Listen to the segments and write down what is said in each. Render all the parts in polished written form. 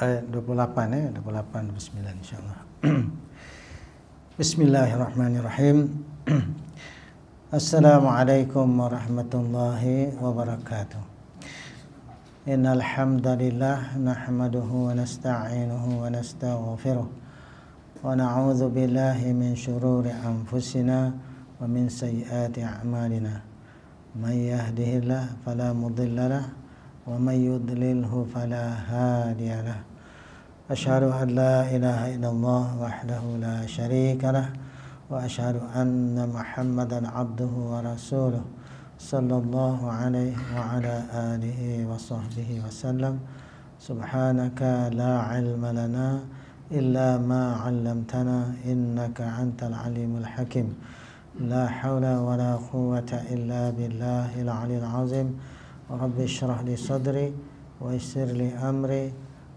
ayat 28 28 29 insya-Allah. Bismillahirrahmanirrahim. Assalamualaikum warahmatullahi wabarakatuh. Innal hamdalillah nahmaduhu wa nasta'inuhu wa nastaghfiruh wa na'udzu billahi min shururi anfusina wa min sayyiati a'malina. May yahdihillahu fala mudilla lahu wa may yudlilhu fala hadiya lahu. Asyhadu an la ilaha illallah wahdahu la syarika lah wa asyhadu anna Muhammadan abduhu wa rasuluh sallallahu alaihi wa ala alihi wa sahbihi wasallam. Subhanaka la ilma lana illa ma 'allamtana innaka antal alimul hakim. La haula wa la quwwata illa billahil aliyyil azim. Rabbi shrah li sadri wa yassir li amri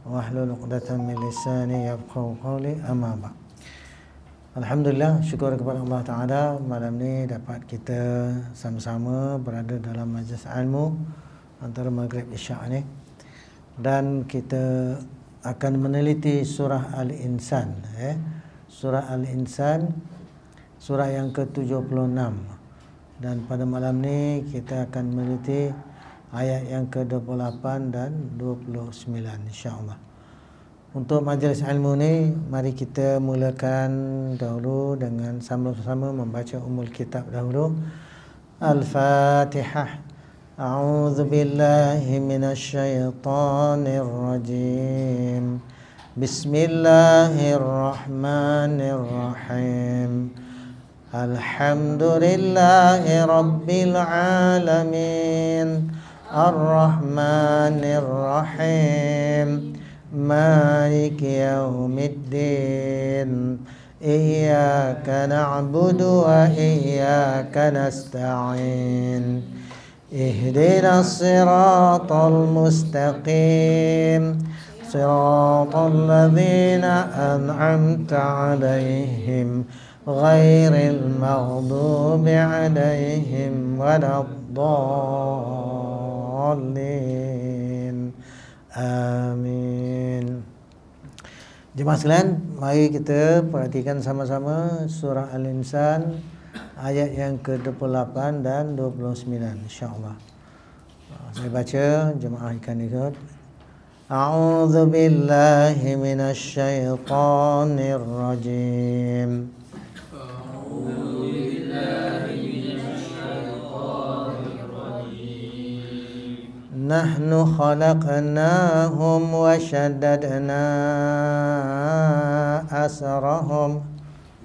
wahlul 'uqdatam min lisani yafqahu qawli, amma ba'd. Alhamdulillah, syukur kepada Allah Ta'ala, malam ni dapat kita sama-sama berada dalam majlis ilmu antara Maghrib Isyak ni, dan kita akan meneliti surah Al-Insan. Surah Al-Insan, surah yang ke-76, dan pada malam ni kita akan meneliti ayat yang ke-28 dan 29 insya-Allah. Untuk majlis ilmu ni, mari kita mulakan dahulu dengan sama-sama membaca umul kitab dahulu. Al-Fatihah. A'udzu billahi minasy syaithanir rajim. Bismillahirrahmanirrahim. Alhamdulillahi rabbil alamin. Ar-Rahmanir Rahim. Maliki yaumiddin. Iyyaka na'budu wa iyyaka nasta'in. Ihdinas siratal mustaqim. Siratal ladzina an'amta 'alaihim ghairil maghdubi 'alaihim waladdallin. Amin. Jemaah sekalian, mari kita perhatikan sama-sama surah Al-Insan ayat yang ke-28 dan 29 insya-Allah. Saya baca, jemaah akan ikut. A'udzu billahi minasy syaithanir rajim. Nahnu khalaqnahum wa shaddadna asrahum.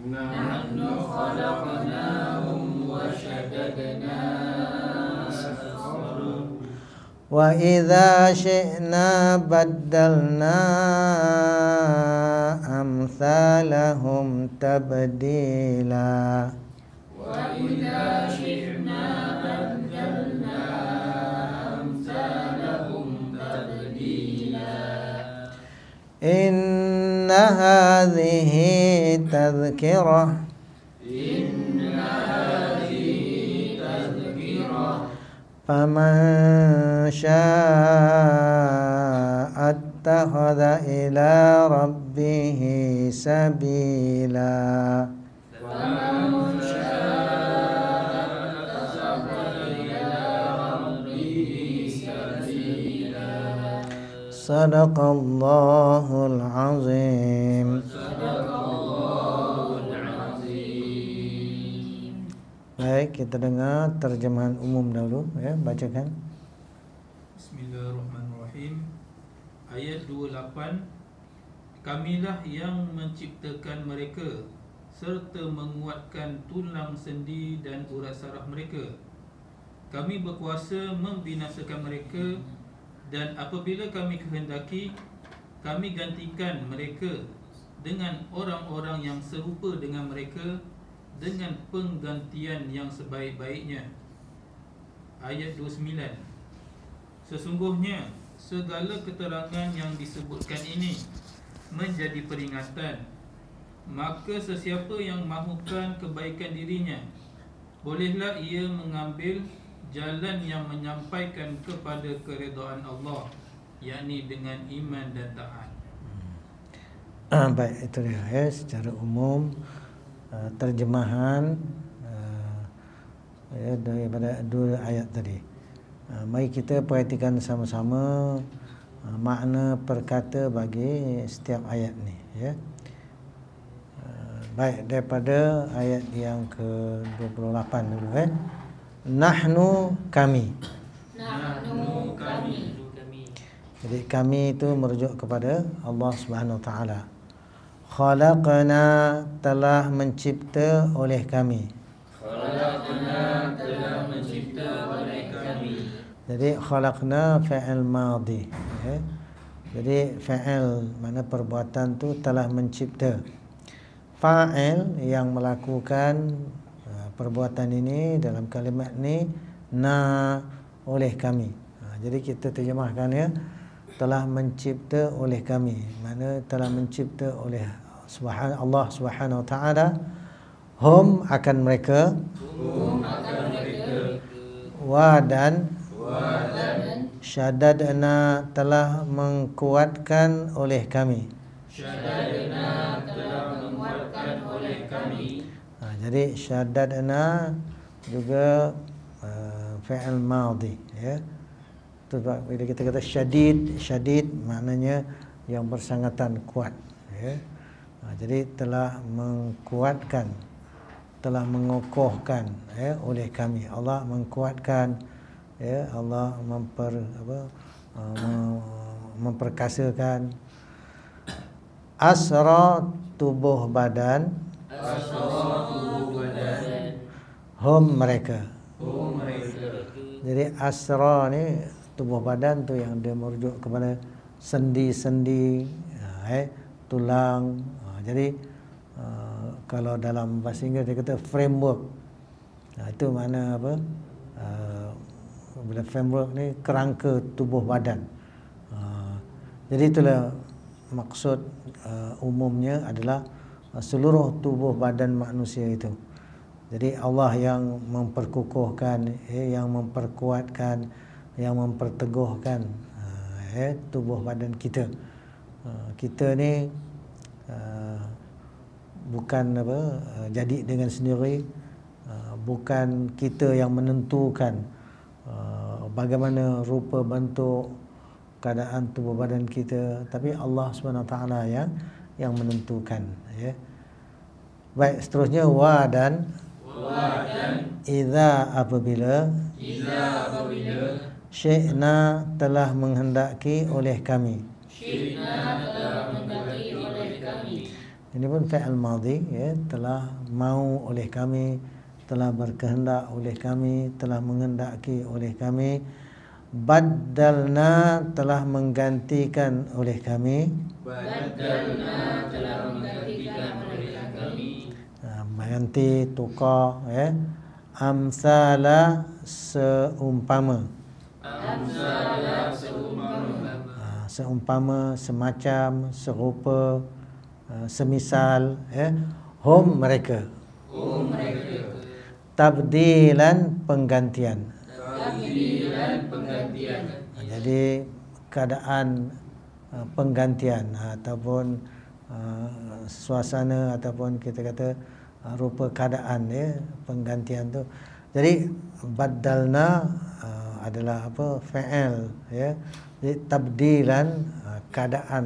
Nahnu khalaqnahum wa shaddadna asrahum. Wa idza syi'na baddalna amsalahum tabdila. Wa idza syi'na baddalna Inna hadhihi tadhkirah. Inna hadhihi tadhkirah. Faman syaa'a attakhadha ila rabbih sabila. Faman syaa'a attakhadha ila rabbih sabila. Sadaqallahul azim. Sadaqallahul azim. Baik, kita dengar terjemahan umum dahulu, ya, bacakan. Bismillahirrahmanirrahim. Ayat 28. Kamilah yang menciptakan mereka serta menguatkan tulang sendi dan urat saraf mereka. Kami berkuasa membinasakan mereka, dan apabila kami kehendaki, kami gantikan mereka dengan orang-orang yang serupa dengan mereka dengan penggantian yang sebaik-baiknya. Ayat 29. Sesungguhnya segala keterangan yang disebutkan ini menjadi peringatan, maka sesiapa yang mahukan kebaikan dirinya, bolehlah ia mengambil jalan yang menyampaikan kepada keredaan Allah, yakni dengan iman dan taat. Baik, itu dia ya, secara umum terjemahan ya, daripada dua ayat tadi. Mari kita perhatikan sama-sama makna perkata bagi setiap ayat ni ya. Baik, daripada ayat yang ke-28 dulu Nahnu kami. Nahnu kami. Jadi kami itu merujuk kepada Allah Subhanahu Wa Taala. Khalaqna, telah mencipta oleh kami. Khalaqna, telah mencipta oleh kami. Jadi khalaqna fi'il madhi ya. Jadi fi'il mana perbuatan tu telah mencipta. Fa'il yang melakukan perbuatan ini dalam kalimat ni oleh kami. Jadi kita terjemahkan ya, telah mencipta oleh kami. Mana telah mencipta oleh Allah Subhanahu Wa Taala. Hum akan mereka. Wa dan syadadna, telah menguatkan oleh kami. Syadadna, telah menguatkan oleh kami. Jadi syadadna juga fi'il madhi ya. Sebab bila kita kata syadid maknanya yang bersangatan kuat ya. Jadi telah menguatkan, telah mengokohkan ya oleh kami. Allah menguatkan ya, Allah memperkasakan. Asra, tubuh badan. Hum mereka. Jadi asra ni tubuh badan tu yang dia merujuk kepada sendi-sendi tulang. Jadi kalau dalam bahasa Inggeris dia kata framework. Itu makna apa? Bila framework ni kerangka tubuh badan. Jadi itulah maksud umumnya adalah seluruh tubuh badan manusia itu. Jadi Allah yang memperkukuhkan, yang memperkuatkan, yang memperteguhkan tubuh badan kita. Kita ni bukan jadi dengan sendiri, bukan kita yang menentukan bagaimana rupa bentuk keadaan tubuh badan kita, tapi Allah SWT yang menentukan ya. Baik, seterusnya wa dan idza apabila syi'na, telah menghendaki oleh kami. Ini pun fi'il madhi ya, telah mau oleh kami, telah berkehendak oleh kami, telah menghendaki oleh kami. Baddalna, telah menggantikan oleh kami. Baddalna, telah menggantikan oleh kami. Mengganti, tukar ya. Amsala, seumpama. Amsala, seumpama. Seumpama, semacam, serupa, semisal ya. Hum mereka. Tabdilan, penggantian. Jadi keadaan penggantian ataupun suasana ataupun kita kata rupa keadaan ya, penggantian tu. Jadi baddalna adalah apa? Fa'il ya. Jadi tabdilan, keadaan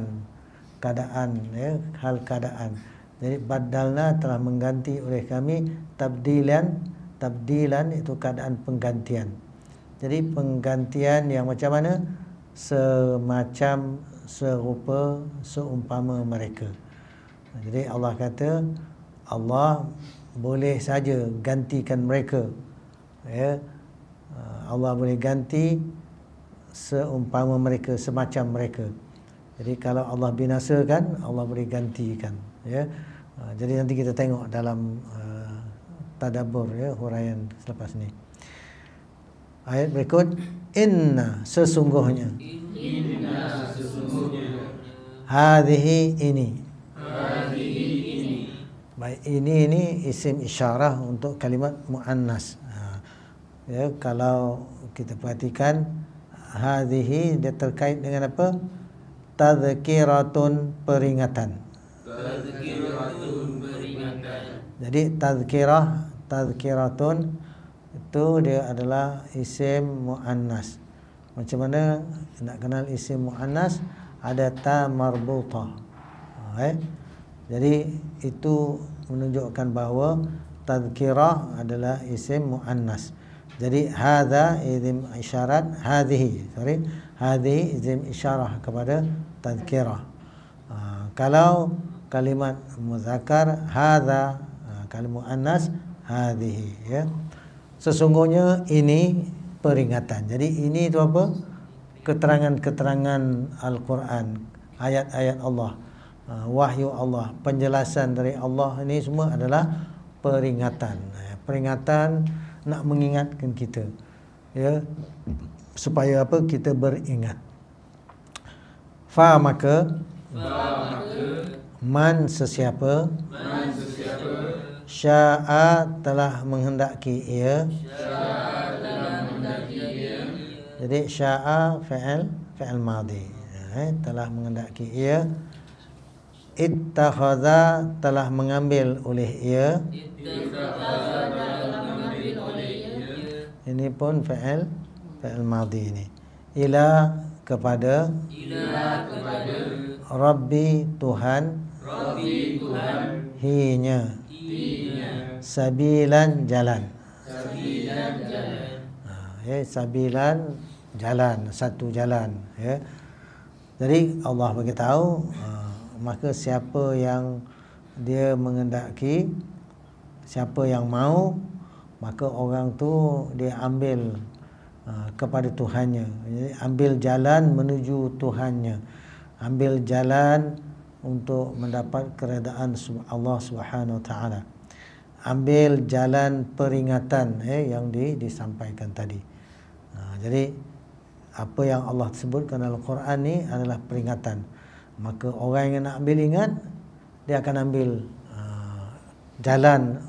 ya, hal keadaan. Jadi baddalna, telah mengganti oleh kami. Tabdilan itu keadaan penggantian. Jadi penggantian yang macam mana? Semacam, serupa, seumpama mereka. Jadi Allah kata, Allah boleh saja gantikan mereka ya. Allah boleh ganti seumpama mereka, semacam mereka. Jadi kalau Allah binasakan, Allah boleh gantikan ya. Jadi nanti kita tengok dalam tadabbur ya, huraian selepas ni. Ayat berikut, inna, sesungguhnya. Inna, sesungguhnya. Hadhihi, ini. Baik, ini isim isyarah untuk kalimat muannas. Ya, kalau kita perhatikan hadhihi, dia terkait dengan apa? Tadhkiratun, peringatan. Tazkiratun peringatan. Jadi tazkiratun itu dia adalah isim muannas. Macam mana nak kenal isim muannas? Ada ta marbutah. Jadi itu menunjukkan bahawa tazkirah adalah isim muannas. Jadi hadza isim isyarat, hadhihi isim isyarah kepada tazkirah. Kalau kalimat muzakkar hadza, kalau muannas hadhihi, ya. Sesungguhnya ini peringatan. Jadi ini itu apa? Keterangan-keterangan Al-Quran, ayat-ayat Allah, wahyu Allah, penjelasan dari Allah, ini semua adalah peringatan. Peringatan nak mengingatkan kita, ya, supaya apa? Kita beringat. Maka man sesiapa sya'a telah menghendaki ia. Jadi sya'a fi'il madhi, telah menghendaki ia. Ittakhadha telah mengambil oleh ia. Ini pun fi'il madhi ini. Ila kepada Rabbi Tuhan hinya sabilan jalan. Sabilan jalan, satu jalan, ya. Jadi Allah beritahu, maka siapa yang dia mengendaki, siapa yang mau, maka orang tu dia ambil kepada Tuhannya. Jadi ambil jalan menuju Tuhannya, ambil jalan untuk mendapat keredaan Allah Subhanahu Wa Taala, ambil jalan peringatan yang disampaikan tadi. Jadi apa yang Allah sebutkan dalam Al-Quran ni adalah peringatan. Maka orang yang nak ambil ingat, dia akan ambil jalan,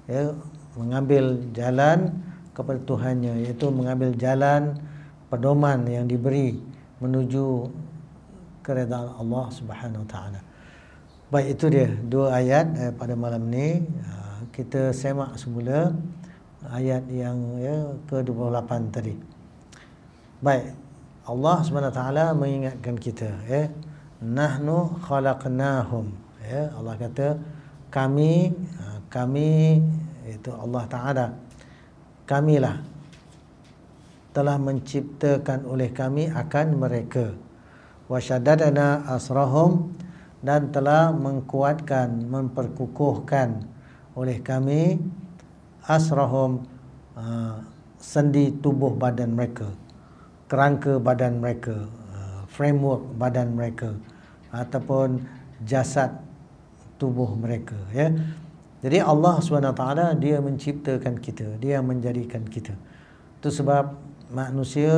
ya, mengambil jalan kepada Tuhannya, iaitu mengambil jalan pedoman yang diberi menuju keredaan Allah Subhanahu Wa Taala. Baik, itu dia dua ayat pada malam ni. Kita semak semula ayat yang ke-28 tadi. Baik, Allah Subhanahu Wa Taala mengingatkan kita, nahnu khalaqnahum, ya. Allah kata kami itu Allah Taala, kamilah telah menciptakan oleh kami akan mereka. Wa syaddadna asrahum, dan telah mengkuatkan, memperkukuhkan oleh kami asrahum, sendi tubuh badan mereka, kerangka badan mereka, framework badan mereka, ataupun jasad tubuh mereka, ya. Jadi Allah SWT dia menciptakan kita, dia menjadikan kita. Itu sebab manusia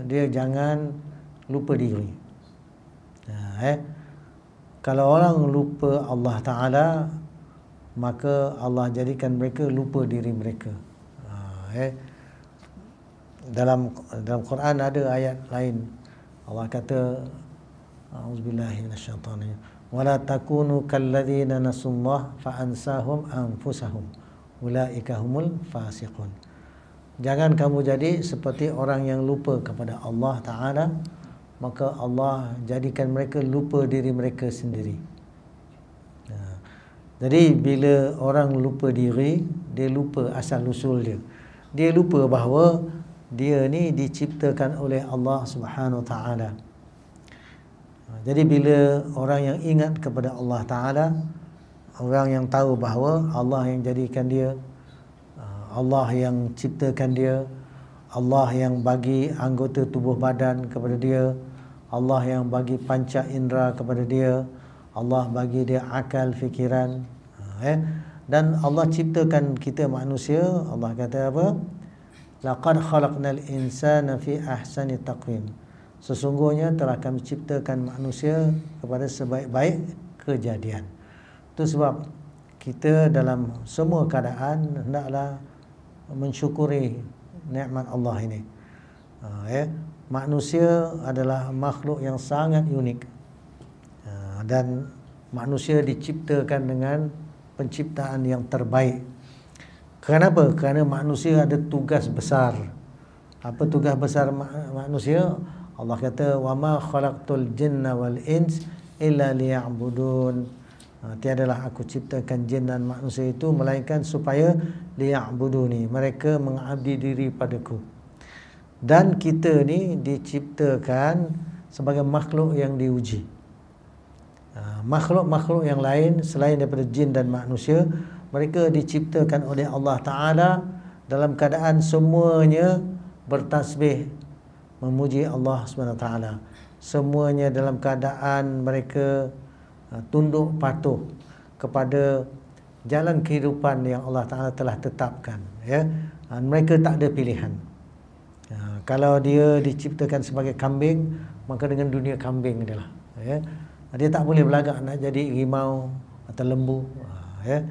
dia jangan lupa diri. Kalau orang lupa Allah Ta'ala, maka Allah jadikan mereka lupa diri mereka. Dalam Quran ada ayat lain, Allah kata, a'udzubillahi minasyaitanir rajim, wala takunu kalladzina nasullah fa ansahum anfusahum ulaika humul fasiqun. Jangan kamu jadi seperti orang yang lupa kepada Allah Ta'ala, maka Allah jadikan mereka lupa diri mereka sendiri. Jadi bila orang lupa diri, dia lupa asal usul dia. Dia lupa bahawa dia ni diciptakan oleh Allah Subhanahu Wa Taala. Jadi bila orang yang ingat kepada Allah Ta'ala, orang yang tahu bahawa Allah yang jadikan dia, Allah yang ciptakan dia, Allah yang bagi anggota tubuh badan kepada dia, Allah yang bagi panca indera kepada dia, Allah bagi dia akal, fikiran, dan Allah ciptakan kita manusia. Allah kata apa? Laqad khalaqnal insana fi ahsani taqwim. Sesungguhnya telah kami ciptakan manusia kepada sebaik-baik kejadian. Itu sebab kita dalam semua keadaan hendaklah mensyukuri nikmat Allah ini. Manusia adalah makhluk yang sangat unik, dan manusia diciptakan dengan penciptaan yang terbaik. Kenapa? Kerana manusia ada tugas besar. Apa tugas besar manusia? Allah kata, wa ma khalaqtul jinna wal ins illa liya'budun. Tiadalah aku ciptakan jin dan manusia itu melainkan supaya liya'buduni, mereka mengabdi diri padaku. Dan kita ni diciptakan sebagai makhluk yang diuji. Makhluk-makhluk yang lain selain daripada jin dan manusia, mereka diciptakan oleh Allah Ta'ala dalam keadaan semuanya bertasbih memuji Allah SWT. Semuanya dalam keadaan mereka tunduk patuh kepada jalan kehidupan yang Allah Ta'ala telah tetapkan, ya. Mereka tak ada pilihan. Kalau dia diciptakan sebagai kambing, maka dengan dunia kambing dia lah, ya. Dia tak boleh berlagak nak jadi rimau atau lembu, ya.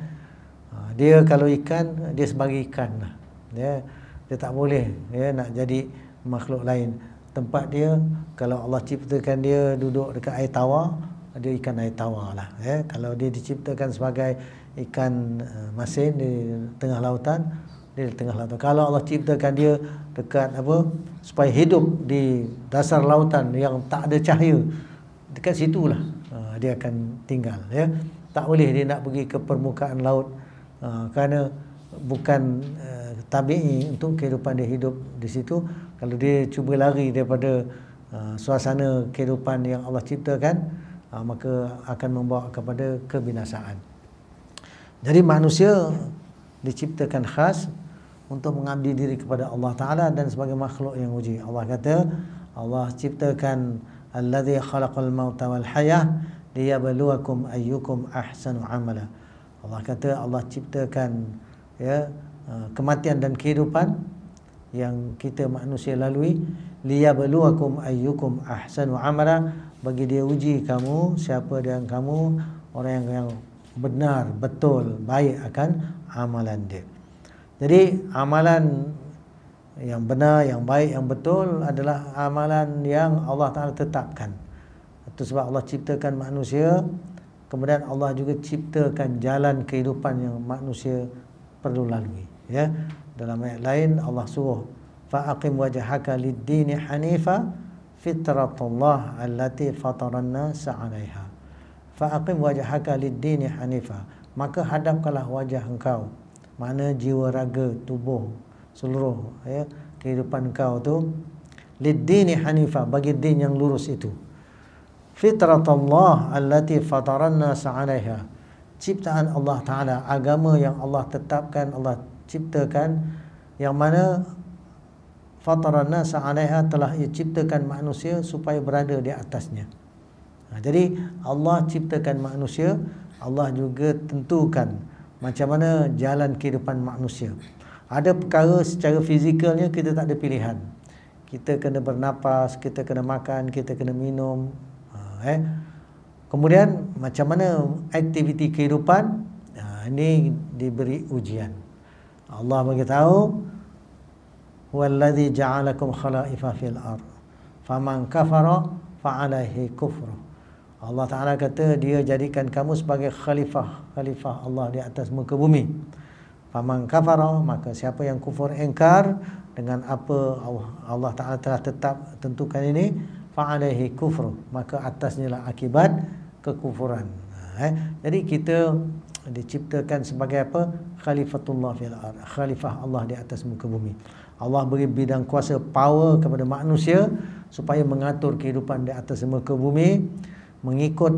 Dia kalau ikan, dia sebagai ikan lah, ya. Dia tak boleh, ya, nak jadi makhluk lain. Tempat dia, kalau Allah ciptakan dia duduk dekat air tawar, dia ikan air tawar lah, ya. Kalau dia diciptakan sebagai ikan masin di tengah lautan, dia di tengah lautan. Kalau Allah ciptakan dia dekat apa, supaya hidup di dasar lautan yang tak ada cahaya, dekat situlah dia akan tinggal, ya. Tak boleh dia nak pergi ke permukaan laut, kerana bukan tabi'i untuk kehidupan dia hidup di situ. Kalau dia cuba lari daripada suasana kehidupan yang Allah ciptakan, maka akan membawa kepada kebinasaan. Jadi manusia diciptakan khas untuk mengabdi diri kepada Allah Ta'ala dan sebagai makhluk yang uji. Allah kata, Allah ciptakan allazi khalaqal mauta wal hayah liyabluwakum ayyukum ahsanu amala. Allah kata Allah ciptakan, ya, kematian dan kehidupan yang kita manusia lalui, liyabluwakum ayyukum ahsanu amala, bagi dia uji kamu siapa dia kamu orang yang benar, betul, baik akan amalan dia. Jadi amalan yang benar, yang baik, yang betul adalah amalan yang Allah Ta'ala tetapkan. Itu sebab Allah ciptakan manusia, kemudian Allah juga ciptakan jalan kehidupan yang manusia perlu lalui, ya. Dalam ayat lain Allah suruh, fa'aqim wajhaka lid-dini hanifa fitratullah allati fataran nasa 'alaiha. Fa'aqim wajhaka lid-dini hanifa, maka hadapkanlah wajah engkau, mana jiwa raga tubuh seluruh, ya, kehidupan engkau tu, lid-dini hanifa, bagi din yang lurus itu. Fitratullah allati fataran nasa 'alaiha, ciptaan Allah Ta'ala, agama yang Allah tetapkan, Allah ciptakan, yang mana fataran nasa 'alaiha, telah ia ciptakan manusia supaya berada di atasnya. Jadi Allah ciptakan manusia, Allah juga tentukan macam mana jalan kehidupan manusia. Ada perkara secara fizikalnya kita tak ada pilihan. Kita kena bernapas, kita kena makan, kita kena minum, Kemudian macam mana aktiviti kehidupan, ini diberi ujian. Allah beritahu, "Wallazi ja'alakum khalaifa fil ard, faman kafara fa'alaihi kufru." Allah Ta'ala kata dia jadikan kamu sebagai khalifah Allah di atas muka bumi. Faman kafara, maka siapa yang kufur, engkar dengan apa Allah Ta'ala telah tentukan ini, fa'alaihi kufru, maka atasnya lah akibat kekufuran. Jadi kita diciptakan sebagai apa? Khalifatullah fil ard, khalifah Allah di atas muka bumi. Allah beri bidang kuasa, power kepada manusia supaya mengatur kehidupan di atas muka bumi mengikut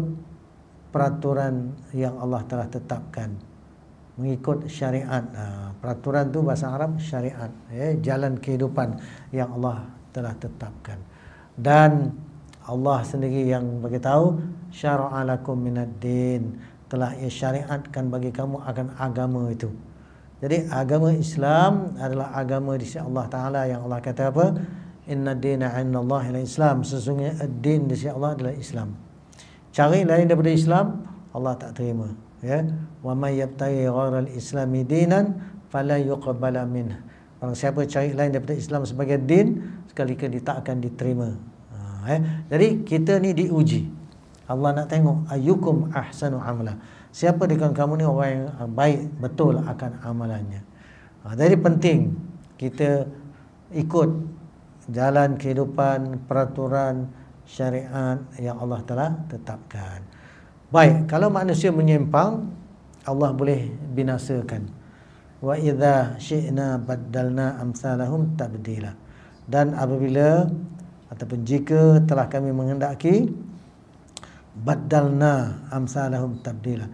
peraturan yang Allah telah tetapkan, mengikut syariat. Peraturan tu bahasa Arab syariat, jalan kehidupan yang Allah telah tetapkan. Dan Allah sendiri yang beritahu, syara'a lakum minad din, telah ia syariatkan bagi kamu akan agama itu. Jadi agama Islam adalah agama di sisi Allah Ta'ala, yang Allah kata apa? Inna dina 'indallahi al-Islam, sesungguhnya ad-din di sisi Allah adalah Islam. Cara lain daripada Islam Allah tak terima, ya. Wa may yabtaghi ghairal islami dinan fala yuqbala minhu. Barang siapa cari lain daripada Islam sebagai din, sekali-kali dia tak akan diterima. Jadi kita ni diuji. Allah nak tengok ayyukum ahsanu amala. Siapa di kalangan kamu ni orang yang baik betul akan amalannya. Jadi penting kita ikut jalan kehidupan, peraturan syariat yang Allah telah tetapkan. Baik, kalau manusia menyimpang, Allah boleh binasakan. Wa idza syi'na baddalna amsalahum tabdila. Dan apabila ataupun jika telah kami menghendaki, baddalna amsalahum tabdila.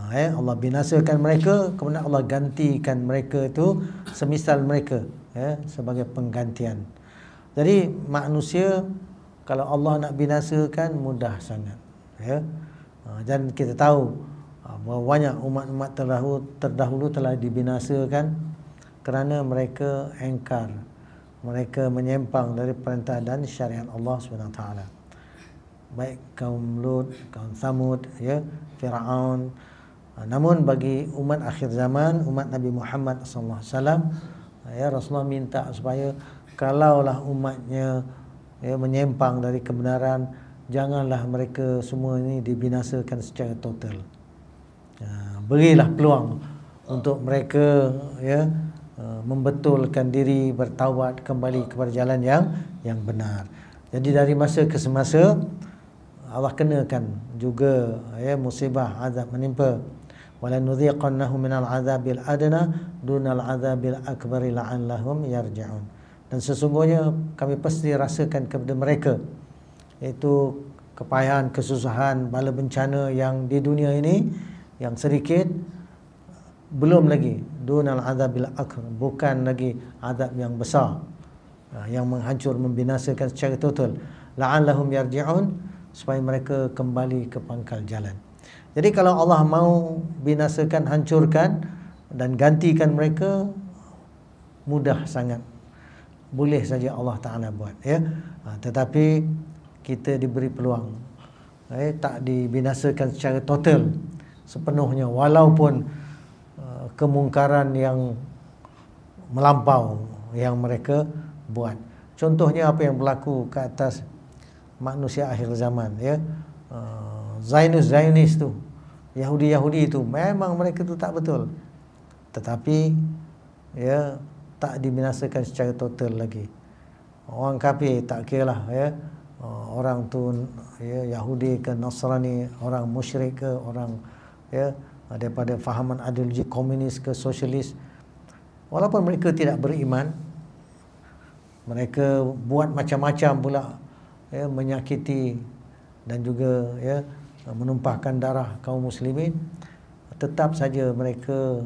Allah binasakan mereka, kemudian Allah gantikan mereka itu semisal mereka, sebagai penggantian. Jadi manusia kalau Allah nak binasakan mudah sangat, dan kita tahu bahawa banyak umat-umat terdahulu telah dibinasakan kerana mereka engkar, mereka menyimpang dari perintah dan syariat Allah SWT. Baik kaum Lut, kaum Samud, Fir'aun. Namun bagi umat akhir zaman, umat Nabi Muhammad SAW, Rasulullah minta supaya kalaulah umatnya menyimpang dari kebenaran, janganlah mereka semua ini dibinasakan secara total. Berilah peluang untuk mereka membetulkan diri, bertaubat kembali kepada jalan yang benar. Jadi dari masa ke semasa Allah kenakan juga musibah, azab menimpa. Wala nudhiqannahum minal azabil adna dunal azabil akbari la'allahum yarji'un. Dan sesungguhnya kami pasti rasakan kepada mereka, iaitu kepayahan, kesusahan, bala bencana yang di dunia ini yang sedikit, belum lagi dunal azabil akbar, bukan lagi azab yang besar yang menghancur, membinasakan secara total. La'allahum yarji'un, supaya mereka kembali ke pangkal jalan. Jadi kalau Allah mau binasakan, hancurkan dan gantikan mereka, mudah sangat, boleh saja Allah Ta'ala buat, tetapi kita diberi peluang, tak dibinasakan secara total sepenuhnya, walaupun kemungkaran yang melampau yang mereka buat. Contohnya apa yang berlaku ke atas manusia akhir zaman, Zionis tu, Yahudi itu, memang mereka tu tak betul, tetapi tak dibinasakan secara total lagi. Orang kafir tak kiralah, orang tu Yahudi ke Nasrani, orang musyrik ke orang daripada fahaman ideologi komunis ke sosialis, walaupun mereka tidak beriman, mereka buat macam-macam pula, menyakiti dan juga menumpahkan darah kaum muslimin, tetap saja mereka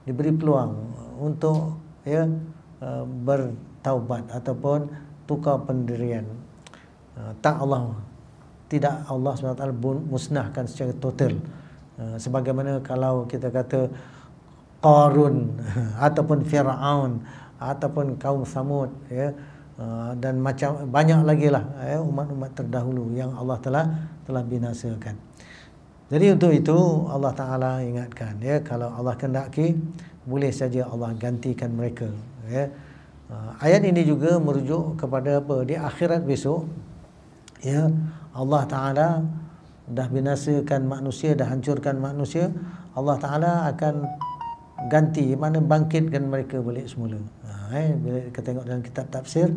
diberi peluang untuk bertaubat ataupun tukar pendirian. Tidak Allah SWT musnahkan secara total, sebagaimana kalau kita kata Qarun ataupun Fir'aun ataupun kaum Samud, dan macam banyak lagi lah umat-umat terdahulu yang Allah telah binasakan. Jadi untuk itu Allah Ta'ala ingatkan, kalau Allah kehendaki, boleh saja Allah gantikan mereka. Ayat ini juga merujuk kepada apa? Di akhirat besok, Allah Ta'ala dah binasakan manusia, dah hancurkan manusia, Allah Ta'ala akan ganti, mana bangkitkan mereka balik semula. Bila kita tengok dalam kitab tafsir,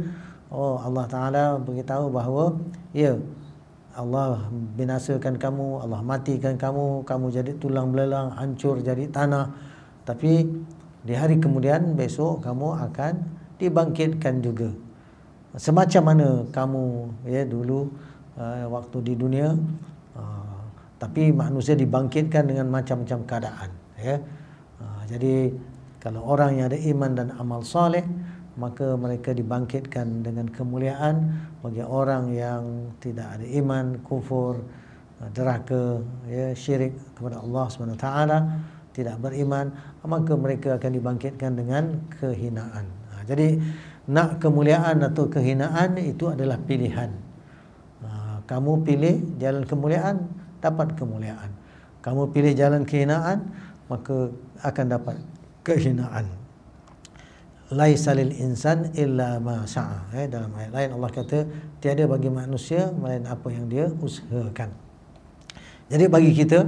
Allah Ta'ala beritahu bahawa Allah binasakan kamu, Allah matikan kamu, kamu jadi tulang belalang, hancur jadi tanah, tapi di hari kemudian besok kamu akan dibangkitkan juga, semacam mana kamu dulu waktu di dunia, tapi manusia dibangkitkan dengan macam-macam keadaan. Jadi kalau orang yang ada iman dan amal soleh, maka mereka dibangkitkan dengan kemuliaan. Bagi orang yang tidak ada iman, kufur, deraka, syirik kepada Allah SWT, tidak beriman, maka mereka akan dibangkitkan dengan kehinaan. Jadi nak kemuliaan atau kehinaan itu adalah pilihan. Kamu pilih jalan kemuliaan, dapat kemuliaan. Kamu pilih jalan kehinaan, maka akan dapat kehinaan. Laisa lil insan illa ma sa'a. Dalam ayat lain Allah kata, tiada bagi manusia melainkan apa yang dia usahakan. Jadi bagi kita,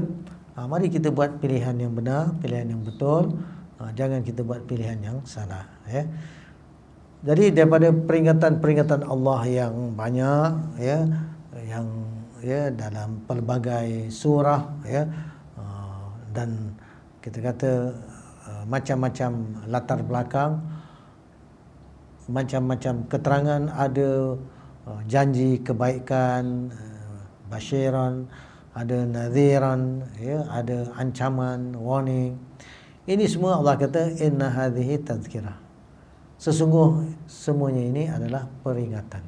mari kita buat pilihan yang benar, pilihan yang betul. Jangan kita buat pilihan yang salah, ya. Jadi daripada peringatan-peringatan Allah yang banyak, ya, yang dalam pelbagai surah, ya, dan kita kata macam-macam latar belakang, macam-macam keterangan, ada janji kebaikan, basyiran, ada nadhiran, ya, ada ancaman, warning. Ini semua Allah kata inna hadhihi tazkirah. Sesungguh semuanya ini adalah peringatan.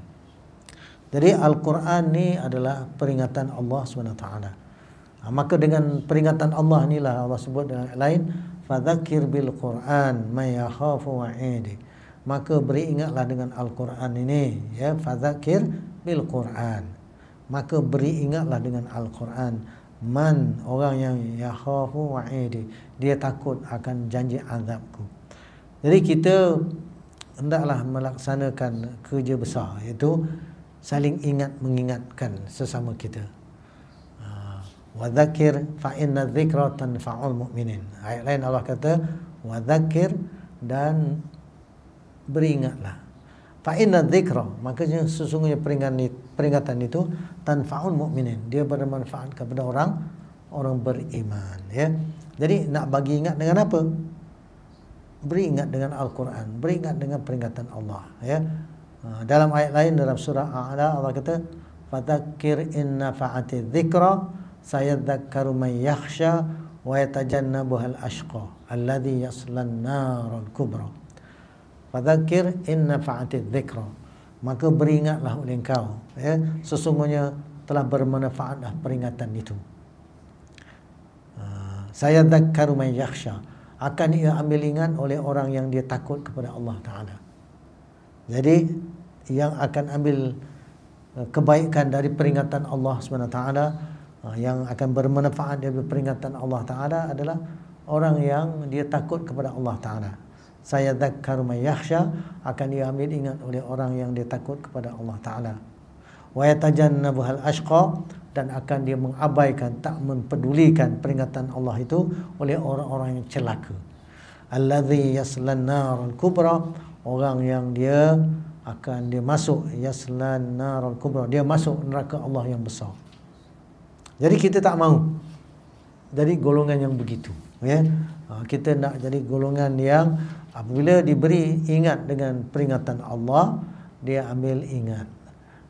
Jadi Al-Quran ni adalah peringatan Allah SWT. Maka dengan peringatan Allah inilah Allah sebut dengan lain, fadzakir bil Quran may yakhafu wa'idi. Maka beri ingatlah dengan Al-Quran ini, ya, fadzakir bil Quran. Maka beri ingatlah dengan Al-Quran man, orang yang yakhafu wa'idi, dia takut akan janji azabku. Jadi kita hendaklah melaksanakan kerja besar, iaitu saling ingat mengingatkan sesama kita. Wa dzakir fa inna dzikra tanfa'ul mu'minin. Ayat lain Allah kata wa dzakir, dan beringatlah. Fa inna dzikra, makanya sesungguhnya peringatan itu tanfa'ul mu'minin, dia bermanfaat kepada orang beriman, ya. Jadi nak bagi ingat dengan apa? Beri ingat dengan Al-Quran, beri ingat dengan peringatan Allah, ya. Dalam ayat lain dalam surah A'la Allah kata fadzakir inna fa'ati dzikra sayadzakkaru man yakhsha wa yatajannabuhal ashqa alladhi yaslan naral kubra. Fadzakir inna fa'ati dzikra, maka beringatlah oleh engkau, ya, sesungguhnya telah bermanfaatlah peringatan itu. Sayadzakkaru man yakhsha, akan ia ambil ingat oleh orang yang dia takut kepada Allah Ta'ala. Jadi yang akan ambil kebaikan dari peringatan Allah SWT, yang akan bermanfaat dari peringatan Allah Ta'ala adalah orang yang dia takut kepada Allah Ta'ala. Sayadzakkaru man yakhsha, akan dia ambil ingat oleh orang yang dia takut kepada Allah Ta'ala. Wa yatajannabuhal ashqa, dan akan dia mengabaikan, tak mempedulikan peringatan Allah itu oleh orang-orang yang celaka. Alladhi yaslan naral kubra, orang yang dia akan dia masuk yaslan naral kubra, dia masuk neraka Allah yang besar. Jadi kita tak mahu jadi golongan yang begitu, ya. Kita nak jadi golongan yang apabila diberi ingat dengan peringatan Allah, dia ambil ingat,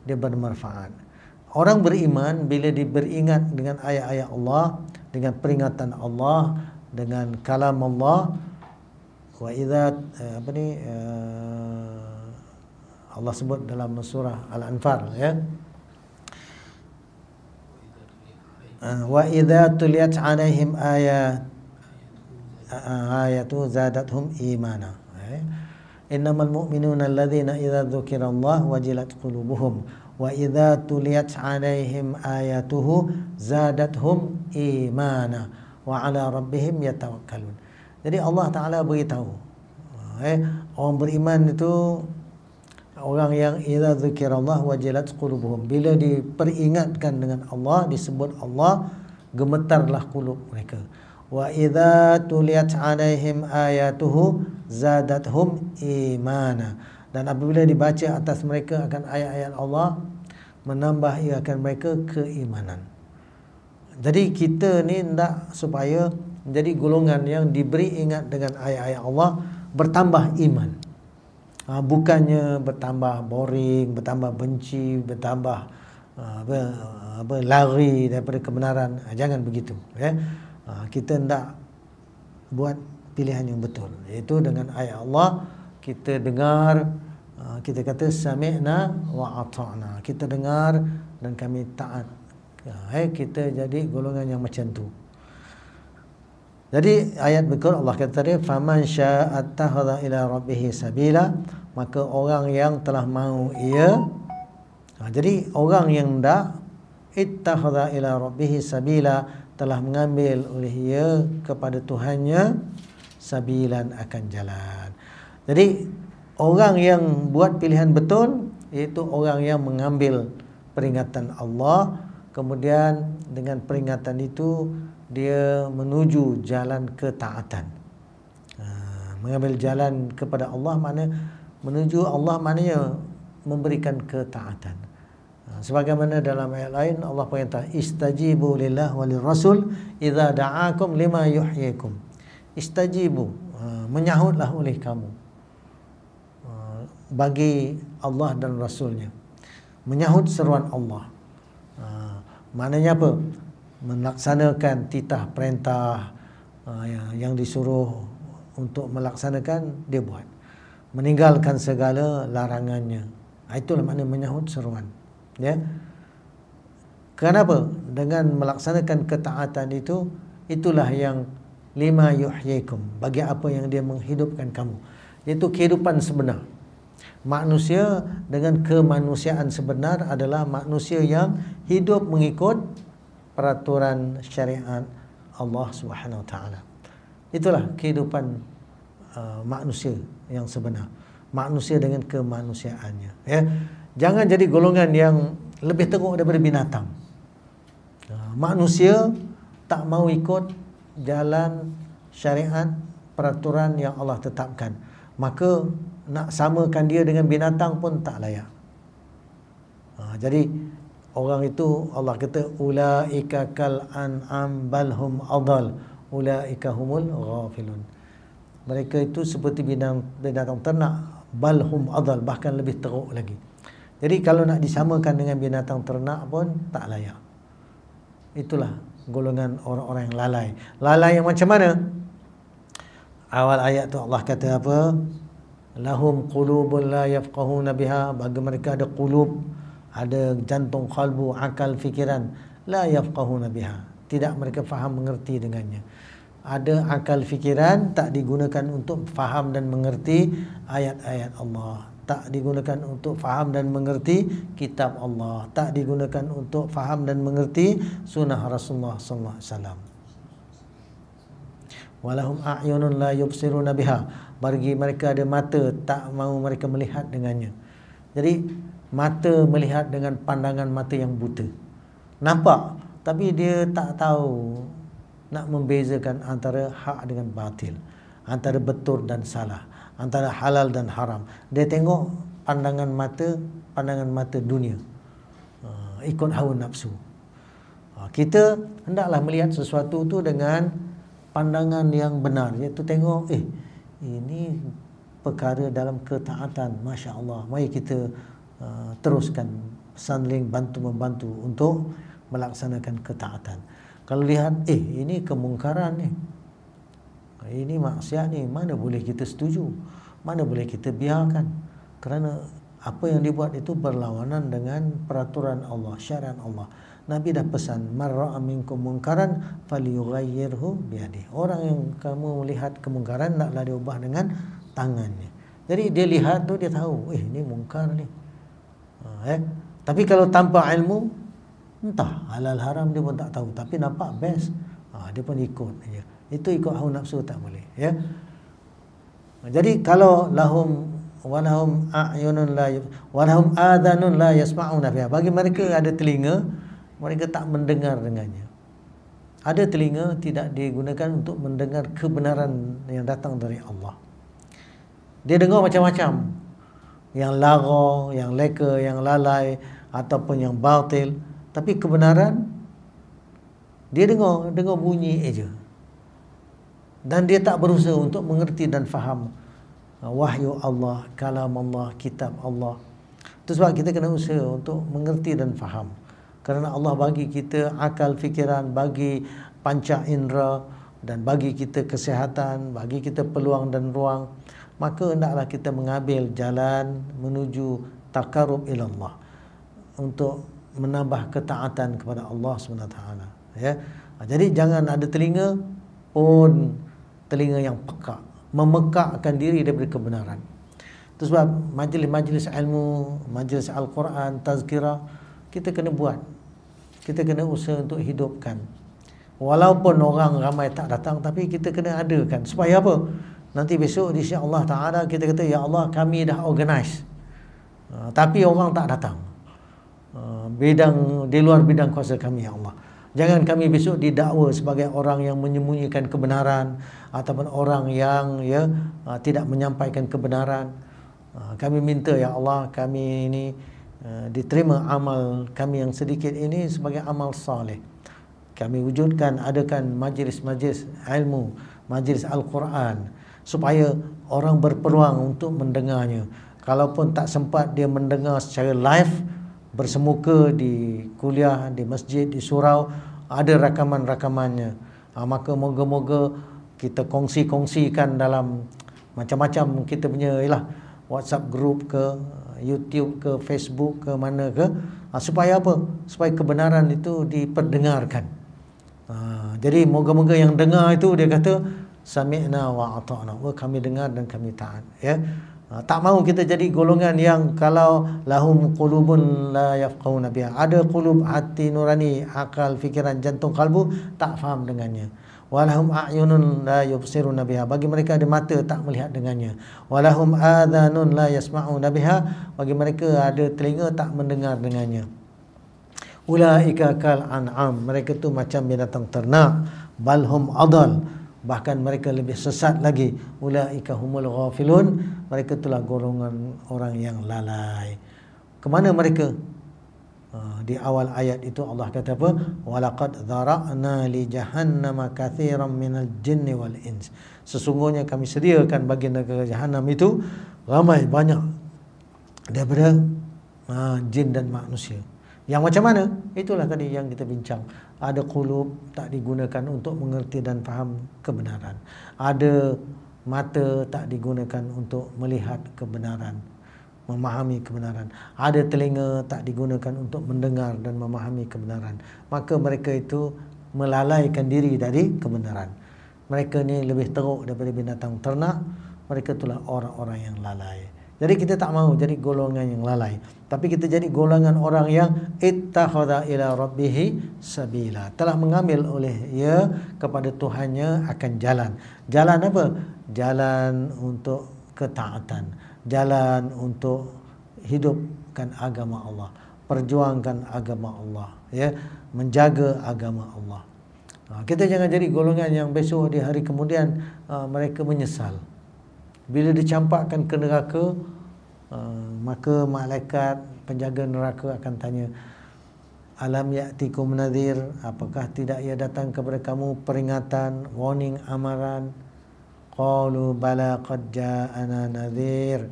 dia bermanfaat. Orang beriman bila diberi ingat dengan ayat-ayat Allah, dengan peringatan Allah, dengan kalam Allah, wa idza Allah sebut dalam surah Al-Anfal, ya, wa idza tuliyat alaihim ayatu zadatuhum imana. Innamal mu'minuna alladzina idza dzukirallahu wajilat qulubuhum wa idza tuliyat alaihim ayatuhu zadatuhum imana wa ala rabbihim yatawakkalun. Jadi Allah Ta'ala beritahu, orang beriman itu orang yang idza dzukirallahu wajilat qulubuhum, bila diperingatkan dengan Allah, disebut Allah, gemetarlah qulub mereka. Wa idza tuliyat alaihim ayatuhu zadatuhum imana, dan apabila dibaca atas mereka akan ayat-ayat Allah, menambah ia akan mereka keimanan. Jadi kita ni hendak supaya menjadi golongan yang diberi ingat dengan ayat-ayat Allah, bertambah iman. Bukannya bertambah boring, bertambah benci, bertambah lari daripada kebenaran. Jangan begitu, ya. Kita hendak buat pilihan yang betul, iaitu dengan ayat Allah. Kita dengar, kita kata sami'na wa ata'na, kita dengar dan kami taat. Kita jadi golongan yang macam tu. Jadi ayat berikut Allah kata tadi, faman syaa'a attakhadha ila rabbih sabila, maka orang yang telah mahu ia, jadi orang yang hendak ittakhadha ila rabbih sabila, telah mengambil oleh ia kepada Tuhannya sabilan, akan jalan. Jadi orang yang buat pilihan betul, iaitu orang yang mengambil peringatan Allah kemudian dengan peringatan itu dia menuju jalan ketaatan. Mengambil jalan kepada Allah makna menuju Allah maknanya memberikan ketaatan. Sebagaimana dalam ayat lain Allah perintah istajibu lillah walir rasul idza da'akum lima yuhyikum. Istajibu, menyahutlah oleh kamu bagi Allah dan Rasulnya, menyahut seruan Allah. Maknanya apa? Melaksanakan titah perintah yang disuruh untuk melaksanakan, dia buat. Meninggalkan segala larangannya. Itulah makna menyahut seruan. Ya. Kenapa? Dengan melaksanakan ketaatan itu, itulah yang lima yuhyikum, bagi apa yang dia menghidupkan kamu, iaitu kehidupan sebenar. Manusia dengan kemanusiaan sebenar adalah manusia yang hidup mengikut peraturan syariat Allah Subhanahu Wa Taala. Itulah kehidupan manusia yang sebenar. Manusia dengan kemanusiaannya. Ya. Jangan jadi golongan yang lebih teruk daripada binatang. Manusia tak mau ikut jalan syariat peraturan yang Allah tetapkan, maka nak samakan dia dengan binatang pun tak layak. Jadi orang itu Allah kata ulaika kal an'am bal hum adall ulaika humul ghafilun. Mereka itu seperti binatang ternak, bal hum adall, bahkan lebih teruk lagi. Jadi kalau nak disamakan dengan binatang ternak pun tak layak. Itulah golongan orang-orang yang lalai. Lalai yang macam mana? Awal ayat tu Allah kata apa? Lahum qulubun la yafqahuna biha, bagi mereka ada qulub, ada jantung, qalbu, akal, fikiran, la yafqahuna biha, tidak mereka faham mengerti dengannya. Ada akal fikiran tak digunakan untuk faham dan mengerti ayat-ayat Allah, tak digunakan untuk faham dan mengerti kitab Allah, tak digunakan untuk faham dan mengerti sunnah Rasulullah sallallahu alaihi wasallam. Walahum a'yunun la yubsiruna biha, bagi mereka ada mata, tak mau mereka melihat dengannya. Jadi mata melihat dengan pandangan mata yang buta, nampak tapi dia tak tahu nak membezakan antara hak dengan batil, antara betul dan salah, antara halal dan haram. Dia tengok pandangan mata dunia, ikut hawa nafsu. Kita hendaklah melihat sesuatu tu dengan pandangan yang benar, iaitu tengok ini perkara dalam ketaatan, Masya Allah, mari kita teruskan saling bantu-membantu untuk melaksanakan ketaatan. Kalau lihat ini kemungkaran ni, ini maksiat ni, mana boleh kita setuju, mana boleh kita biarkan, kerana apa yang dibuat itu berlawanan dengan peraturan Allah, syariat Allah. Nabi dah pesan, man ra'a minkum munkaran falyughayyirhu biyadihi. Orang yang kamu melihat kemungkaran, naklah dia ubah dengan tangannya. Jadi dia lihat tu dia tahu, ini mungkar ni. Tapi kalau tanpa ilmu, entah halal haram dia pun tak tahu, tapi nampak best, dia pun ikut je. Itu ikut hawa nafsu tak boleh, ya. Jadi kalau walahum a'yunun la walahum adhanun la yasma'una biha, bagi mereka ada telinga, mereka tak mendengar dengannya. Ada telinga tidak digunakan untuk mendengar kebenaran yang datang dari Allah. Dia dengar macam-macam, yang lara, yang leka, yang lalai, ataupun yang batil. Tapi kebenaran dia dengar bunyi aja, dan dia tak berusaha untuk mengerti dan faham wahyu Allah, kalam Allah, kitab Allah. Itu sebab kita kena usaha untuk mengerti dan faham, kerana Allah bagi kita akal fikiran, bagi panca indera, dan bagi kita kesihatan, bagi kita peluang dan ruang. Maka hendaklah kita mengambil jalan menuju taqarrub ila Allah, untuk menambah ketaatan kepada Allah SWT, ya. Jadi jangan ada telinga pun telinga yang peka, memekakkan diri daripada kebenaran. Itu sebab majlis-majlis ilmu, majlis Al-Quran, tazkirah, kita kena buat, kita kena usaha untuk hidupkan. Walaupun orang ramai tak datang, tapi kita kena adakan. Supaya apa? Nanti besok di sisi Allah Ta'ala kita kata, ya Allah, kami dah organize, tapi orang tak datang. bidang di luar bidang kuasa kami, ya Allah. Jangan kami besok didakwa sebagai orang yang menyembunyikan kebenaran ataupun orang yang tidak menyampaikan kebenaran. Kami minta, ya Allah, kami ini diterima amal kami yang sedikit ini sebagai amal saleh. Kami wujudkan, adakan majlis-majlis ilmu, majlis Al-Quran, supaya orang berpeluang untuk mendengarnya. Kalaupun tak sempat dia mendengar secara live, bersemuka di kuliah, di masjid, di surau, ada rakaman-rakamannya. Maka moga-moga kita kongsi-kongsikan dalam macam-macam kita punya WhatsApp group ke, YouTube ke, Facebook ke, mana ke, supaya apa? Supaya kebenaran itu diperdengarkan. Jadi moga-moga yang dengar itu dia kata sami'na wa ata'na, kami dengar dan kami taat, ya. Tak mahu kita jadi golongan yang kalau lahum qulubun la yafqahuna biha, ada qulub, hati nurani, akal, fikiran, jantung, kalbu, tak faham dengannya. Walahum a'yunun la yubsiruna biha, bagi mereka ada mata tak melihat dengannya. Walahum adhanun la yasma'una biha, bagi mereka ada telinga tak mendengar dengannya. Ulaika kal an'am, mereka tu macam binatang ternak. Balhum adal, bahkan mereka lebih sesat lagi. Ulaika humul ghafilun, mereka itulah golongan orang yang lalai. Kemana mereka? Di awal ayat itu Allah kata apa? Walaqad dhara'na li jahannama katsiran minal jinni wal ins, sesungguhnya kami sediakan bagi neraka Jahannam itu ramai banyak daripada jin dan manusia. Yang macam mana? Itulah tadi yang kita bincang. Ada qulub tak digunakan untuk mengerti dan faham kebenaran. Ada mata tak digunakan untuk melihat kebenaran, memahami kebenaran. Ada telinga tak digunakan untuk mendengar dan memahami kebenaran. Maka mereka itu melalaikan diri dari kebenaran. Mereka ni lebih teruk daripada binatang ternak. Mereka itulah orang-orang yang lalai. Jadi kita tak mahu jadi golongan yang lalai, tapi kita jadi golongan orang yang ittakhadha ila rabbih sabila, telah mengambil oleh ia kepada Tuhannya akan jalan. Jalan apa? Jalan untuk ketaatan, jalan untuk hidupkan agama Allah, perjuangkan agama Allah, ya, menjaga agama Allah. Kita jangan jadi golongan yang besok di hari kemudian mereka menyesal. Bila dicampakkan ke neraka, maka malaikat penjaga neraka akan tanya, alam ya'tikum nadhir, apakah tidak ia datang kepada kamu peringatan, warning, amaran? Qalu bala qad ja'ana nadhir,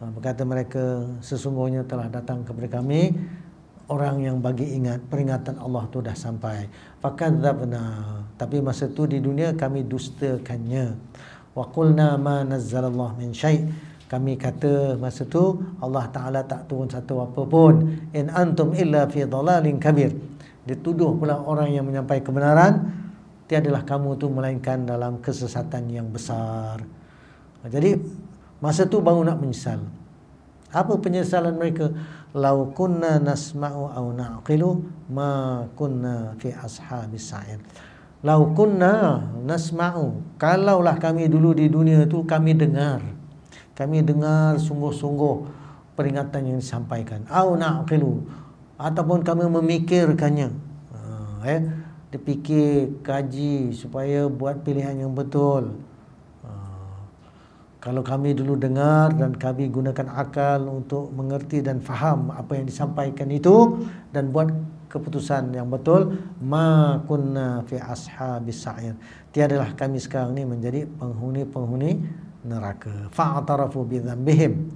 berkata mereka, sesungguhnya telah datang kepada kami orang yang bagi ingat, peringatan Allah tu dah sampai. Fakadzabna, tapi masa tu di dunia kami dustakannya. Wa qulna ma nazzalallahu min syai', kami kata masa tu Allah Ta'ala tak turun satu apa pun. In antum illa fi dhalalin kabir, dituduh pula orang yang menyampaikan kebenaran, tiadalah kamu tu melainkan dalam kesesatan yang besar. Jadi masa tu baru nak menyesal. Apa penyesalan mereka? Lau kunna nasma'u aw na'qilu ma kunna fi ashabis sa'ir. Lau kunna nasma'u, kalaulah kami dulu di dunia tu kami dengar sungguh-sungguh peringatan yang disampaikan, au na'qilu, ataupun kami memikirkannya, dipikir, kaji supaya buat pilihan yang betul. Kalau kami dulu dengar dan kami gunakan akal untuk mengerti dan faham apa yang disampaikan itu dan buat keputusan yang betul, ma kunna fi ashabis sa'ir, tiadalah kami sekarang ni menjadi penghuni-penghuni neraka. Fa'tarafu bi dzambihim,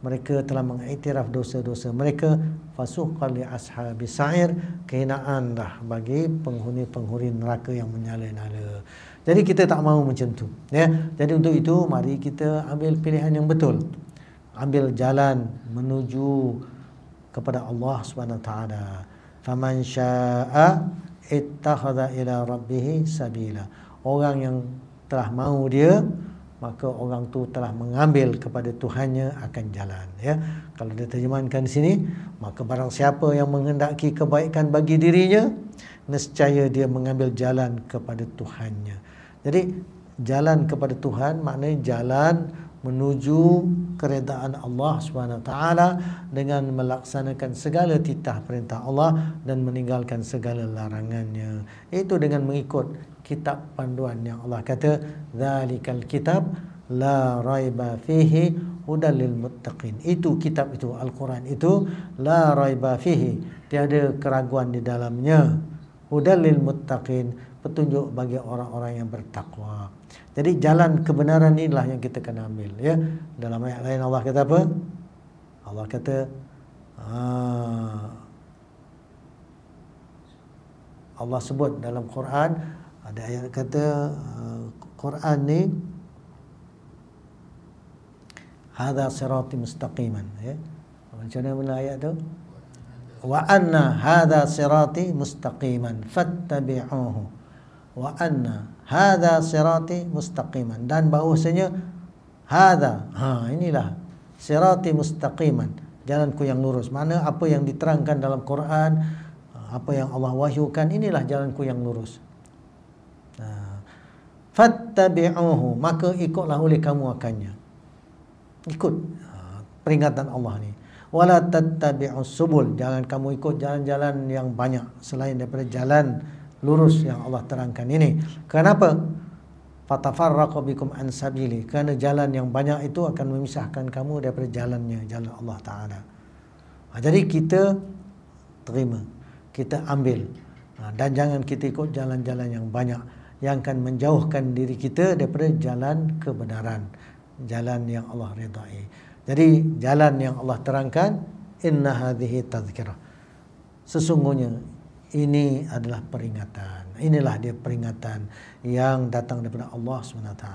mereka telah mengiktiraf dosa-dosa mereka. Fasuqal li ashabis sa'ir, kehinaan bagi penghuni-penghuni neraka yang menyala-nyala. Jadi kita tak mahu macam tu, ya. Jadi untuk itu mari kita ambil pilihan yang betul, ambil jalan menuju kepada Allah Subhanahu Wa Taala. Faman syaa'a ittakhadha ila rabbih sabila, orang yang telah mahu dia, maka orang tu telah mengambil kepada Tuhannya akan jalan, ya. Kalau diterjemahkan di sini, maka barang siapa yang menghendaki kebaikan bagi dirinya, nescaya dia mengambil jalan kepada Tuhannya. Jadi jalan kepada Tuhan maknanya jalan menuju keredaan Allah SWT dengan melaksanakan segala titah perintah Allah dan meninggalkan segala larangannya. Itu dengan mengikut kitab panduan yang Allah kata, "Dzalikal kitab la raiba fihi hudal lil muttaqin." Itu kitab itu, Al-Quran itu, la raiba fihi, tiada keraguan di dalamnya, hudal lil muttaqin, petunjuk bagi orang-orang yang bertakwa. Jadi jalan kebenaran inilah yang kita kena ambil, ya. Dalam ayat lain Allah kata apa? Allah kata Allah sebut dalam Quran, ada ayat kata Quran ni hadza sirati mustaqiman, ya. Macam mana ayat tu? Wa anna hadza sirati mustaqiman fattabi'uhu. Wa anna hadza sirati mustaqiman, dan bahwasanya hadza, inilah sirati mustaqiman, jalanku yang lurus. Mana apa yang diterangkan dalam Quran, apa yang Allah wahyukan, inilah jalanku yang lurus. Fattabi'uhu, maka ikutlah oleh kamu akannya. Ikut peringatan Allah ni. Wala tattabi'us subul, jangan kamu ikut jalan-jalan yang banyak selain daripada jalan lurus yang Allah terangkan ini. Kenapa? Fatafarraqu bikum an sabili, kerana jalan yang banyak itu akan memisahkan kamu daripada jalannya, jalan Allah Ta'ala. Jadi kita terima, kita ambil, dan jangan kita ikut jalan-jalan yang banyak yang akan menjauhkan diri kita daripada jalan kebenaran, jalan yang Allah redai. Jadi jalan yang Allah terangkan, inna hadhihi tadhkirah, sesungguhnya ini adalah peringatan. Inilah dia peringatan yang datang daripada Allah SWT.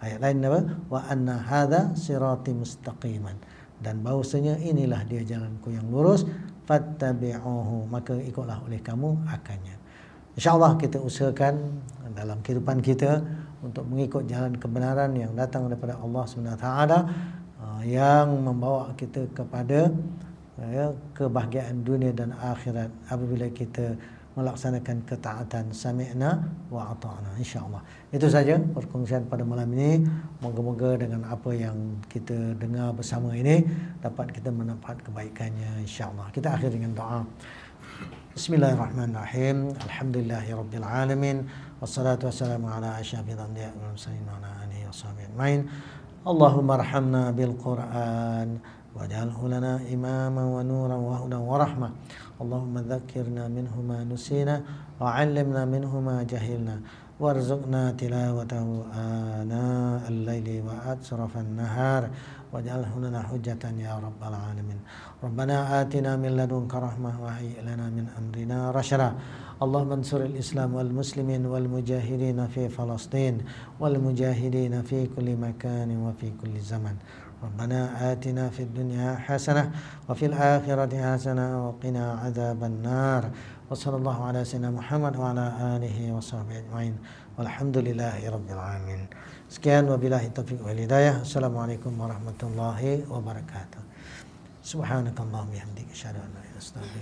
Ayat lain apa? Wa anna hadha sirati mustaqiman, dan bahawasanya inilah dia jalanku yang lurus, fattabi'uhu, maka ikutlah oleh kamu akannya. InsyaAllah kita usahakan dalam kehidupan kita untuk mengikut jalan kebenaran yang datang daripada Allah SWT, yang membawa kita kepada kebahagiaan dunia dan akhirat apabila kita melaksanakan ketaatan sami'na wa ata'na, insya-Allah. Itu saja perkongsian pada malam ini. Moga-moga dengan apa yang kita dengar bersama ini dapat kita mendapat kebaikannya, insya-Allah. Kita akhir dengan doa. Bismillahirrahmanirrahim. Alhamdulillahirabbil alamin. Wassalatu wassalamu ala asyrafil anbiya'i wal mursalin wa ala alihi washabbihi ajmain. Allahumma arhamna bil Qur'an waj'alhu lana imaman wa nuran wa hudan wa rahmah. Allahumma dhakkirna minhu ma nusina wa 'allimna minhu ma jahilna warzuqna tilawatahu ana al-laili wa atrafan nahar waj'alhu lana hujjatan ya rabbal alamin. Rabbana atina min ladunka rahmah wa hayyi lana min amrina rashada. Allahumma ansuril Islam wal muslimin wal mujahidin fi Palestin wal mujahidin fi kulli makan wa fi kulli zaman. Rabbana atina fid dunya hasanah wa fil akhirati hasanah wa qina adzaban nar. Wa sallallahu ala sayyidina Muhammad wa ala alihi wa sahbihi ajmain. Walhamdulillahi rabbil alamin. Sekian wabillahi taufiq wal hidayah. Assalamualaikum warahmatullahi wabarakatuh. Subhanakallahumma wa bihamdika asyhadu an la ilaha illa anta